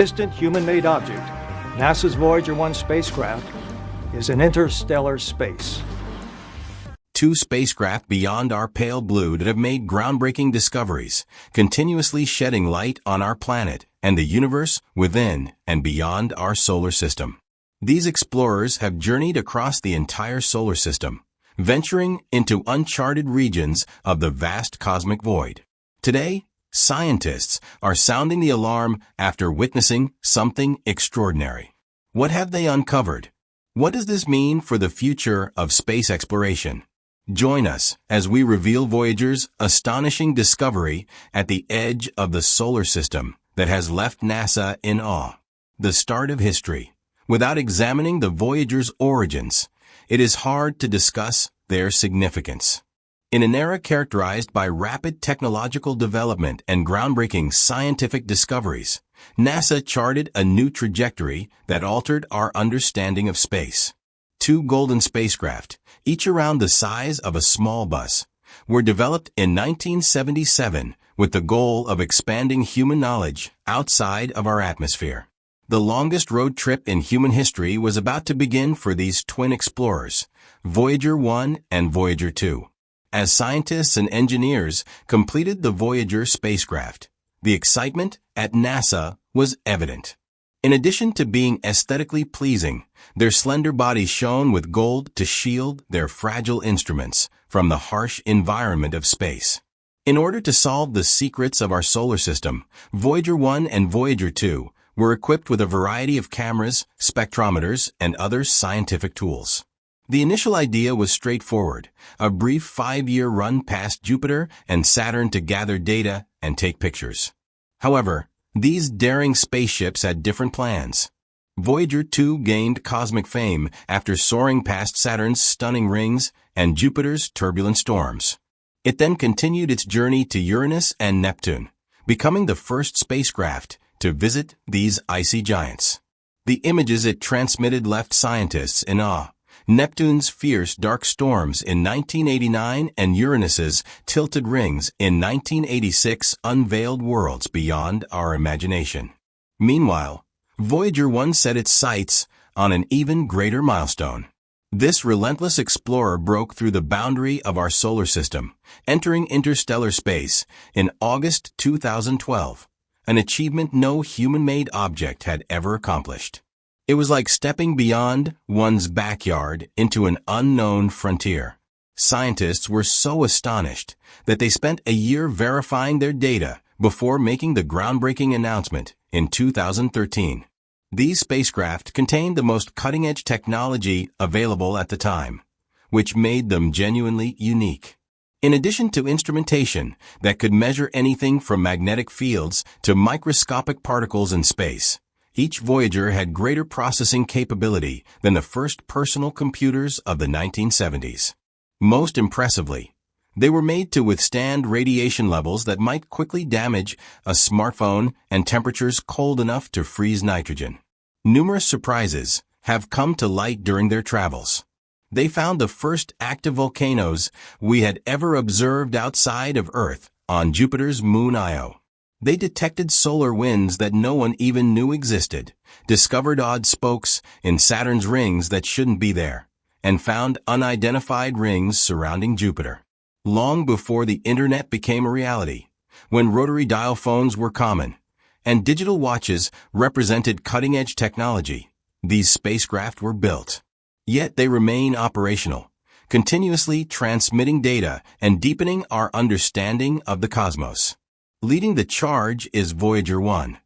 Distant human-made object, NASA's Voyager 1 spacecraft, is in interstellar space. Two spacecraft beyond our pale blue that have made groundbreaking discoveries, continuously shedding light on our planet and the universe within and beyond our solar system. These explorers have journeyed across the entire solar system, venturing into uncharted regions of the vast cosmic void. Today, scientists are sounding the alarm after witnessing something extraordinary. What have they uncovered? What does this mean for the future of space exploration? Join us as we reveal Voyager's astonishing discovery at the edge of the solar system that has left NASA in awe. The start of history. Without examining the Voyager's origins, it is hard to discuss their significance. In an era characterized by rapid technological development and groundbreaking scientific discoveries, NASA charted a new trajectory that altered our understanding of space. Two golden spacecraft, each around the size of a small bus, were developed in 1977 with the goal of expanding human knowledge outside of our atmosphere. The longest road trip in human history was about to begin for these twin explorers, Voyager 1 and Voyager 2. As scientists and engineers completed the Voyager spacecraft, the excitement at NASA was evident. In addition to being aesthetically pleasing, their slender bodies shone with gold to shield their fragile instruments from the harsh environment of space. In order to solve the secrets of our solar system, Voyager 1 and Voyager 2 were equipped with a variety of cameras, spectrometers, and other scientific tools. The initial idea was straightforward, a brief 5-year run past Jupiter and Saturn to gather data and take pictures. However, these daring spaceships had different plans. Voyager 2 gained cosmic fame after soaring past Saturn's stunning rings and Jupiter's turbulent storms. It then continued its journey to Uranus and Neptune, becoming the first spacecraft to visit these icy giants. The images it transmitted left scientists in awe. Neptune's fierce dark storms in 1989 and Uranus's tilted rings in 1986 unveiled worlds beyond our imagination. Meanwhile, Voyager 1 set its sights on an even greater milestone. This relentless explorer broke through the boundary of our solar system, entering interstellar space in August 2012, an achievement no human-made object had ever accomplished. It was like stepping beyond one's backyard into an unknown frontier. Scientists were so astonished that they spent a year verifying their data before making the groundbreaking announcement in 2013. These spacecraft contained the most cutting-edge technology available at the time, which made them genuinely unique. In addition to instrumentation that could measure anything from magnetic fields to microscopic particles in space, each Voyager had greater processing capability than the first personal computers of the 1970s. Most impressively, they were made to withstand radiation levels that might quickly damage a smartphone and temperatures cold enough to freeze nitrogen. Numerous surprises have come to light during their travels. They found the first active volcanoes we had ever observed outside of Earth on Jupiter's moon Io. They detected solar winds that no one even knew existed, discovered odd spokes in Saturn's rings that shouldn't be there, and found unidentified rings surrounding Jupiter. Long before the internet became a reality, when rotary dial phones were common, and digital watches represented cutting-edge technology, these spacecraft were built. Yet they remain operational, continuously transmitting data and deepening our understanding of the cosmos. Leading the charge is Voyager 1,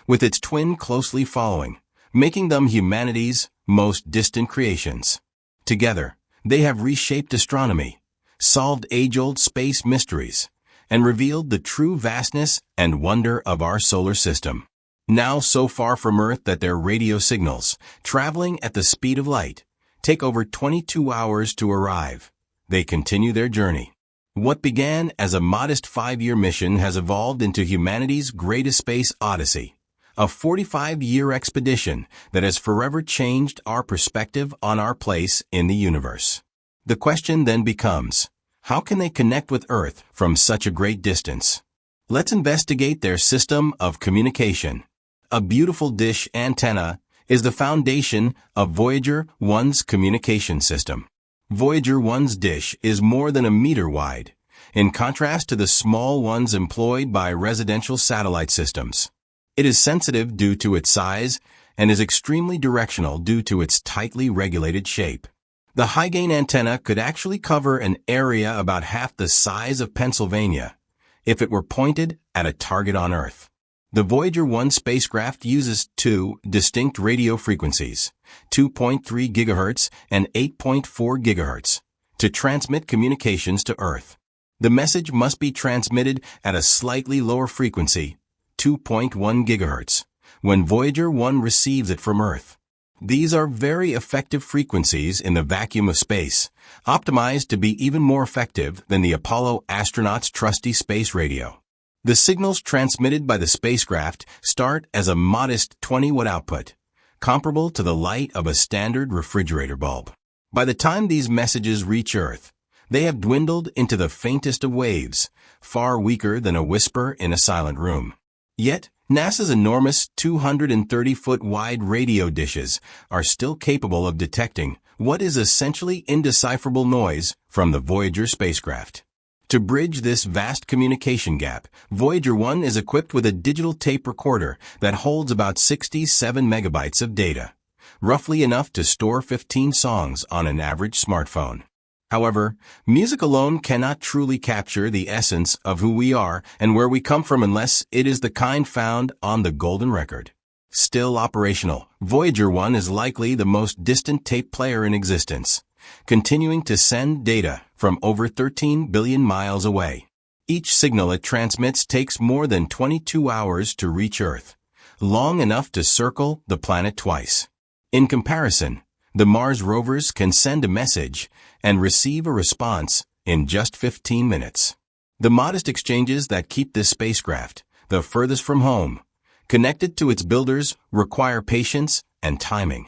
with its twin closely following, making them humanity's most distant creations. Together, they have reshaped astronomy, solved age-old space mysteries, and revealed the true vastness and wonder of our solar system. Now so far from Earth that their radio signals, traveling at the speed of light, take over 22 hours to arrive, they continue their journey. What began as a modest 5-year mission has evolved into humanity's greatest space odyssey, a 45-year expedition that has forever changed our perspective on our place in the universe. The question then becomes, how can they connect with Earth from such a great distance? Let's investigate their system of communication. a beautiful dish antenna, is the foundation of Voyager 1's communication system. Voyager 1's dish is more than a meter wide, in contrast to the small ones employed by residential satellite systems. It is sensitive due to its size and is extremely directional due to its tightly regulated shape. The high-gain antenna could actually cover an area about half the size of Pennsylvania if it were pointed at a target on Earth. The Voyager 1 spacecraft uses two distinct radio frequencies, 2.3 GHz and 8.4 GHz, to transmit communications to Earth. The message must be transmitted at a slightly lower frequency, 2.1 GHz, when Voyager 1 receives it from Earth. These are very effective frequencies in the vacuum of space, optimized to be even more effective than the Apollo astronauts' trusty space radio. The signals transmitted by the spacecraft start as a modest 20-watt output, comparable to the light of a standard refrigerator bulb. By the time these messages reach Earth, they have dwindled into the faintest of waves, far weaker than a whisper in a silent room. Yet, NASA's enormous 230-foot wide radio dishes are still capable of detecting what is essentially indecipherable noise from the Voyager spacecraft. To bridge this vast communication gap, Voyager 1 is equipped with a digital tape recorder that holds about 67 megabytes of data, roughly enough to store 15 songs on an average smartphone. However, music alone cannot truly capture the essence of who we are and where we come from unless it is the kind found on the golden record. Still operational, Voyager 1 is likely the most distant tape player in existence, continuing to send data from over 13 billion miles away. Each signal it transmits takes more than 22 hours to reach Earth, long enough to circle the planet twice. In comparison, the Mars rovers can send a message and receive a response in just 15 minutes. The modest exchanges that keep this spacecraft, the furthest from home, connected to its builders require patience and timing,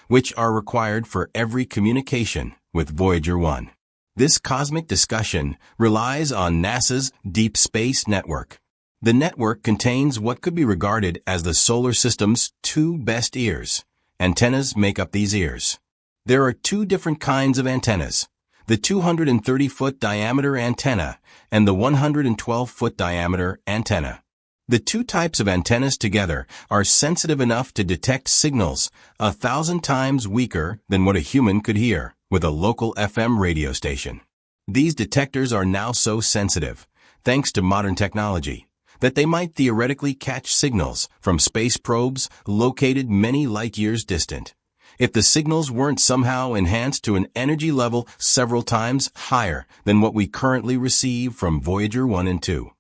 which are required for every communication with Voyager 1. This cosmic discussion relies on NASA's Deep Space Network. The network contains what could be regarded as the solar system's two best ears. Antennas make up these ears. There are two different kinds of antennas, the 230-foot diameter antenna and the 112-foot diameter antenna. The two types of antennas together are sensitive enough to detect signals 1,000 times weaker than what a human could hear with a local FM radio station. These detectors are now so sensitive, thanks to modern technology, that they might theoretically catch signals from space probes located many light years distant, if the signals weren't somehow enhanced to an energy level several times higher than what we currently receive from Voyager 1 and 2.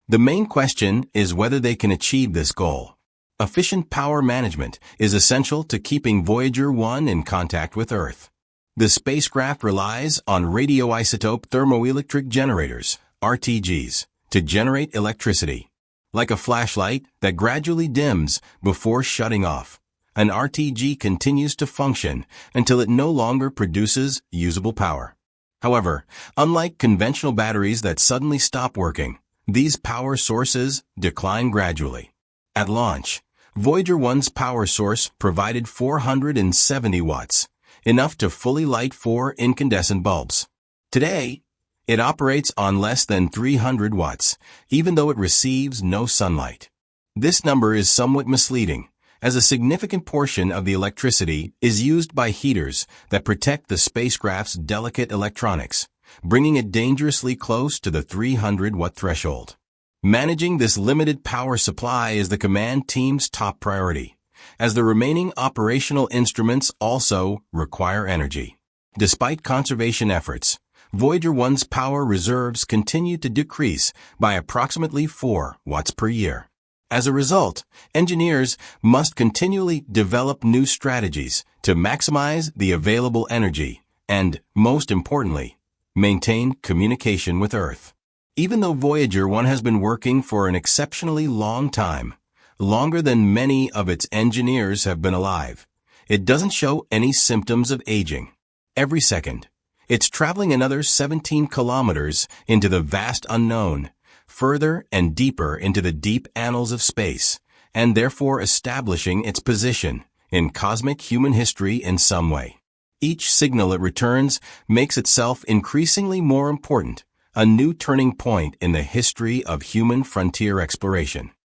The main question is whether they can achieve this goal. Efficient power management is essential to keeping Voyager 1 in contact with Earth. The spacecraft relies on radioisotope thermoelectric generators, RTGs, to generate electricity. Like a flashlight that gradually dims before shutting off, an RTG continues to function until it no longer produces usable power. However, unlike conventional batteries that suddenly stop working, these power sources decline gradually. At launch, Voyager 1's power source provided 470 watts, enough to fully light 4 incandescent bulbs. Today, it operates on less than 300 watts, even though it receives no sunlight. This number is somewhat misleading, as a significant portion of the electricity is used by heaters that protect the spacecraft's delicate electronics, bringing it dangerously close to the 300-watt threshold. Managing this limited power supply is the command team's top priority, as the remaining operational instruments also require energy. Despite conservation efforts, Voyager 1's power reserves continue to decrease by approximately 4 watts per year. As a result, engineers must continually develop new strategies to maximize the available energy and, most importantly, maintain communication with Earth. Even though Voyager 1 has been working for an exceptionally long time, longer than many of its engineers have been alive, it doesn't show any symptoms of aging. Every second, it's traveling another 17 kilometers into the vast unknown, further and deeper into the deep annals of space, and therefore establishing its position in cosmic human history in some way. Each signal it returns makes itself increasingly more important, a new turning point in the history of human frontier exploration.